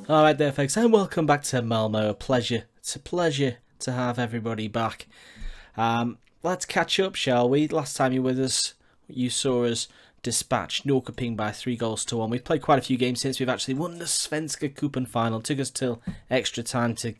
Alright there folks, and welcome back to Malmo. It's a pleasure to have everybody back. Let's catch up, shall we? Last time you were with us, you saw us dispatch Norrköping by 3-1. We've played quite a few games since we've actually won the Svenska Cupen final. It took us till extra time to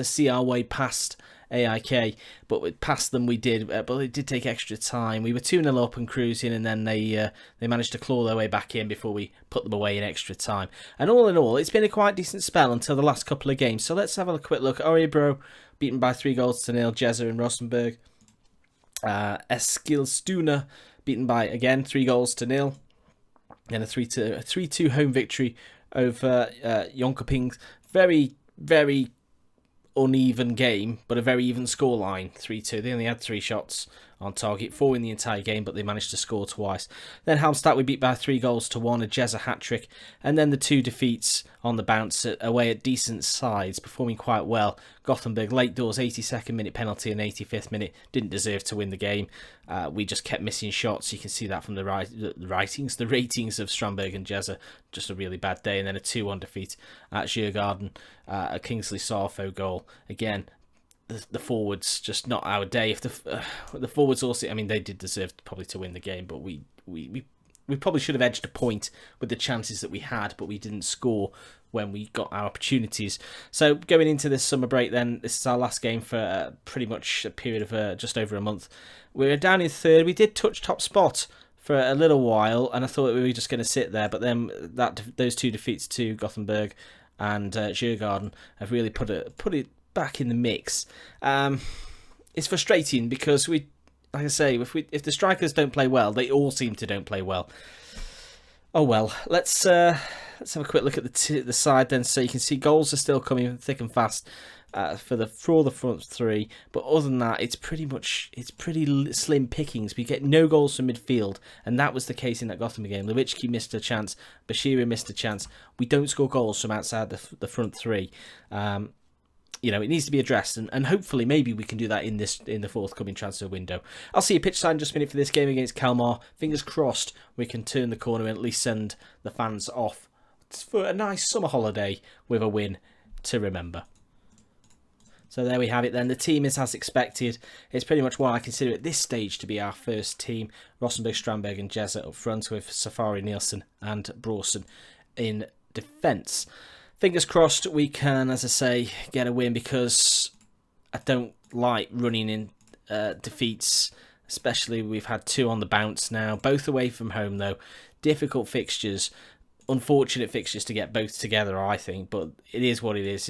see our way past AIK, but past them we did, but it did take extra time. We were 2-0 up and cruising, and then they managed to claw their way back in before we put them away in extra time. And all in all, it's been a quite decent spell until the last couple of games. So let's have a quick look. Örebro beaten by 3-0. Jezza and Rosenborg. Eskilstuna beaten by, again, 3-0. And a 3-2 home victory over Jönköping. Very, very uneven game, but a very even scoreline, 3-2. They only had 3 shots on target, 4 in the entire game, but they managed to score twice. Then Halmstad we beat by 3-1, a Jezza hat-trick, and then the 2 defeats on the bounce away at decent sides, performing quite well. Gothenburg, late doors, 82nd minute penalty and 85th minute, didn't deserve to win the game. We just kept missing shots. You can see that from the ratings of Strandberg and Jezza. Just a really bad day. And then a 2-1 defeat at Djurgården, a Kingsley Sarfo goal. Again, the forwards, just not our day. If the forwards also, I mean, they did deserve probably to win the game, but we probably should have edged a point with the chances that we had, but we didn't score when we got our opportunities. So going into this summer break then, this is our last game for pretty much a period of just over a month. We're down in third. We did touch top spot for a little while, and I thought we were just going to sit there, but then those 2 defeats to Gothenburg and Djurgården have really put it back in the mix. It's frustrating because like I say, if the strikers don't play well, they all seem to don't play well. Oh well, let's have a quick look at the side then, so you can see goals are still coming thick and fast for the front 3. But other than that, it's pretty slim pickings. We get no goals from midfield, and that was the case in that Gothenburg game. Lewicki missed a chance, Bashiri missed a chance. We don't score goals from outside the front 3. It needs to be addressed, and hopefully maybe we can do that in the forthcoming transfer window. I'll see a pitch sign just a minute for this game against Kalmar. Fingers crossed we can turn the corner and at least send the fans off for a nice summer holiday with a win to remember. So there we have it then. The team is as expected. It's pretty much what I consider at this stage to be our first team. Rosenborg, Strandberg and Jezza up front, with Safari, Nielsen and Brawson in defence. Fingers crossed we can, as I say, get a win, because I don't like running in defeats, especially we've had 2 on the bounce now, both away from home though. Difficult fixtures, unfortunate fixtures to get both together, I think, but it is what it is.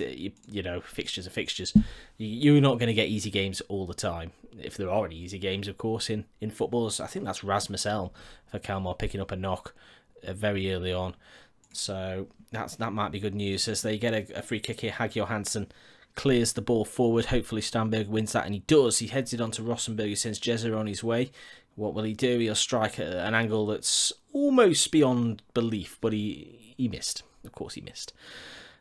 Fixtures are fixtures. You're not going to get easy games all the time. If there are any easy games, of course, in football, I think that's Rasmus Elm for Kalmar picking up a knock very early on. So that might be good news as they get a free kick here. Hag Johansson clears the ball forward. Hopefully Strandberg wins that, and he does. He heads it on to Rosenborg, who sends Jezza on his way. What will he do? He'll strike at an angle that's almost beyond belief, but he missed. Of course he missed.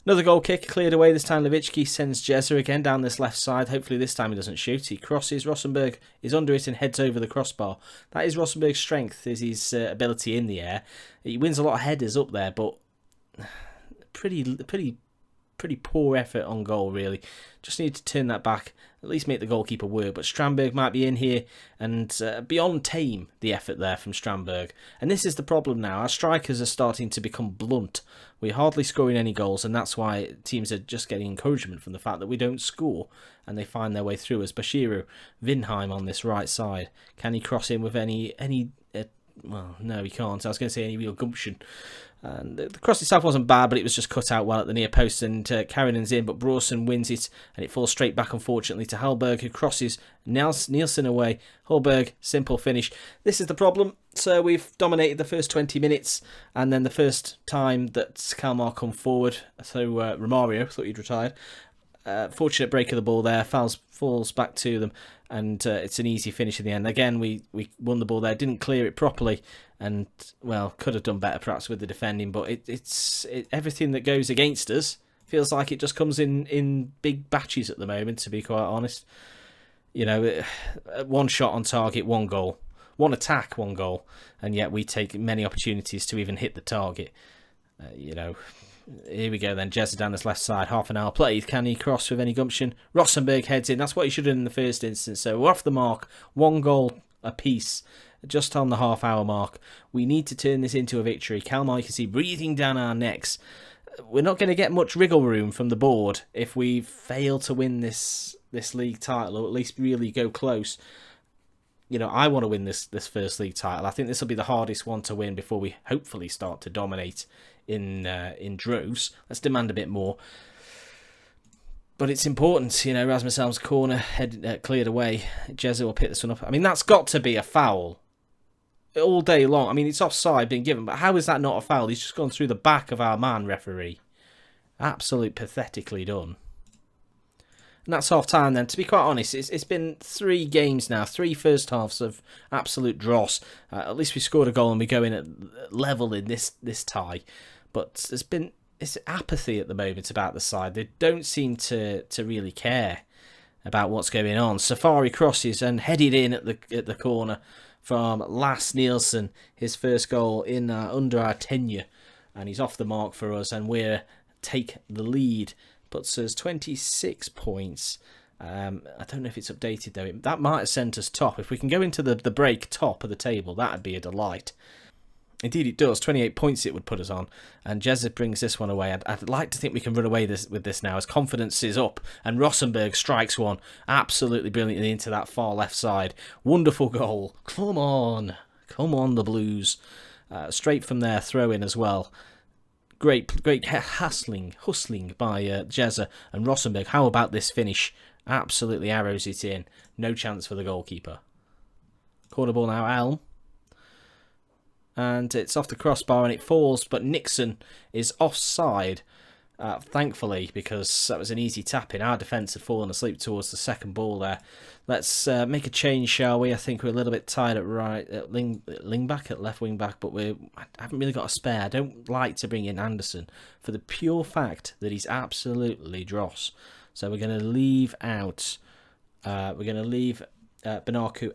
Another goal kick cleared away. This time Lewicki sends Jezza again down this left side. Hopefully this time he doesn't shoot. He crosses. Rosenborg is under it and heads over the crossbar. That is Rosenborg's strength, is his ability in the air. He wins a lot of headers up there, but pretty poor effort on goal, really. Just need to turn that back, at least make the goalkeeper work. But Strandberg might be in here, and beyond tame, the effort there from Strandberg. And this is the problem now. Our strikers are starting to become blunt. We're hardly scoring any goals, and that's why teams are just getting encouragement from the fact that we don't score, and they find their way through. As Bashiru Vinheim on this right side, can he cross in with any well, no, he can't. I was going to say any real gumption. And the cross itself wasn't bad, but it was just cut out well at the near post, and Karinen's in, but Brawson wins it, and it falls straight back, unfortunately, to Hallberg, who crosses Nielsen away. Hallberg, simple finish. This is the problem. So we've dominated the first 20 minutes, and then the first time that Kalmar come forward, so Romario, thought he'd retired. Fortunate break of the ball there, falls back to them, and it's an easy finish in the end. Again, we won the ball there, didn't clear it properly, and, well, could have done better perhaps with the defending, but it's everything that goes against us feels like it just comes in big batches at the moment, to be quite honest. You know, one shot on target, one goal. one attack, one goal, and yet we take many opportunities to even hit the target. You know, here we go then. Jezza down this left side, half an hour played. Can he cross with any gumption? Rosenberg heads in. That's what he should have done in the first instance. So we're off the mark. 1 goal apiece, just on the half-hour mark. We need to turn this into a victory. Kalmar, you can see, breathing down our necks. We're not going to get much wriggle room from the board if we fail to win this league title, or at least really go close. You know, I want to win this first league title. I think this will be the hardest one to win before we hopefully start to dominate in droves. Let's demand a bit more. But it's important, you know. Rasmus Elm's corner cleared away. Jezza will pick this one up. I mean, that's got to be a foul all day long. I mean, it's offside being given, but how is that not a foul? He's just gone through the back of our man, referee. Absolutely pathetically done. And that's half time then. To be quite honest, it's been 3 games now, 3 first halves of absolute dross. At least we scored a goal and we go in at level in this tie. But it's apathy at the moment about the side. They don't seem to really care about what's going on. Safari crosses and headed in at the corner from Lasse Nielsen, his first goal in under our tenure, and he's off the mark for us, and we're take the lead. Puts us 26 points. I don't know if it's updated though. That might have sent us top. If we can go into the break top of the table, that'd be a delight. Indeed it does. 28 points it would put us on. And Jezza brings this one away. I'd like to think we can run away with this now as confidence is up. And Rosenberg strikes one absolutely brilliantly into that far left side. Wonderful goal. Come on. Come on, the Blues. Straight from there, throw in as well. Great hustling by Jezza and Rosenberg. How about this finish? Absolutely arrows it in. No chance for the goalkeeper. Corner ball now, Elm. And it's off the crossbar and it falls, but Nixon is offside, thankfully, because that was an easy tap in. Our defence had fallen asleep towards the second ball there. Let's make a change, shall we? I think we're a little bit tired at left wing back, but I haven't really got a spare. I don't like to bring in Anderson for the pure fact that he's absolutely dross. So we're going to leave out. Benaku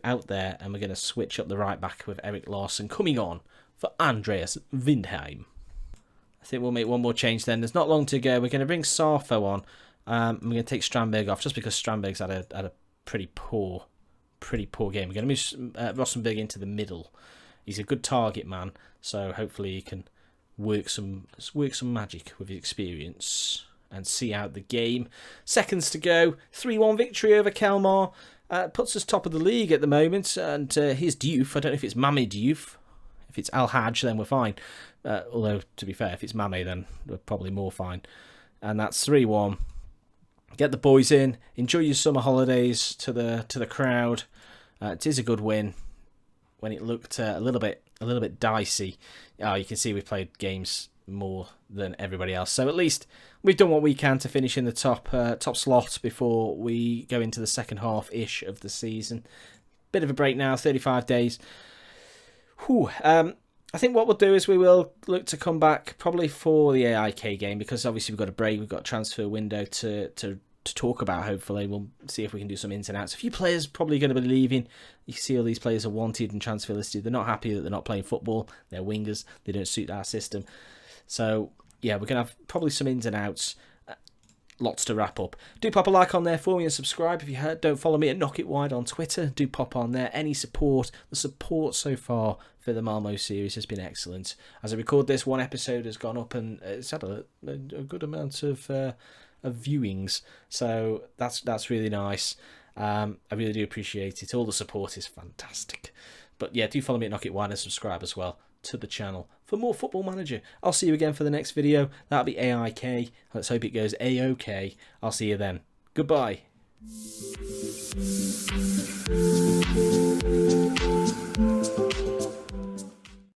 out there, and we're going to switch up the right back with Erik Larsson coming on for Andreas Windheim. I think we'll make one more change then. There's not long to go. We're going to bring Sarfo on. We're going to take Strandberg off just because Strandberg's had a pretty poor game. We're going to move Rosenberg into the middle. He's a good target man, so hopefully he can work some magic with his experience and see out the game. Seconds to go. 3-1 victory over Kalmar. Puts us top of the league at the moment, and here's Diouf. I don't know if it's Mame Diouf. If it's Al Haj, then we're fine. Although, to be fair, if it's Mame, then we're probably more fine. And that's 3-1. Get the boys in. Enjoy your summer holidays to the crowd. It is a good win. When it looked a little bit dicey, you can see we played games more than everybody else. So at least we've done what we can to finish in the top slot before we go into the second half-ish of the season. Bit of a break now, 35 days. Whew. I think what we'll do is we will look to come back probably for the AIK game, because obviously we've got a break, we've got a transfer window to talk about. Hopefully we'll see if we can do some ins and outs. A few players probably going to be leaving. You see all these players are wanted and transfer listed. They're not happy that they're not playing football. They're wingers. They don't suit our system. So yeah, we're going to have probably some ins and outs. Lots to wrap up. Do pop a like on there for me and subscribe if you don't follow me at Knock It Wide on Twitter. Do pop on there. Any support, the support so far for the Malmo series has been excellent. As I record this, one episode has gone up and it's had a good amount of viewings. So that's really nice. I really do appreciate it. All the support is fantastic. But yeah, do follow me at Knock It Wide and subscribe as well to the channel for more Football Manager. I'll see you again for the next video. That'll be AIK. Let's hope it goes A-OK. I'll see you then. Goodbye.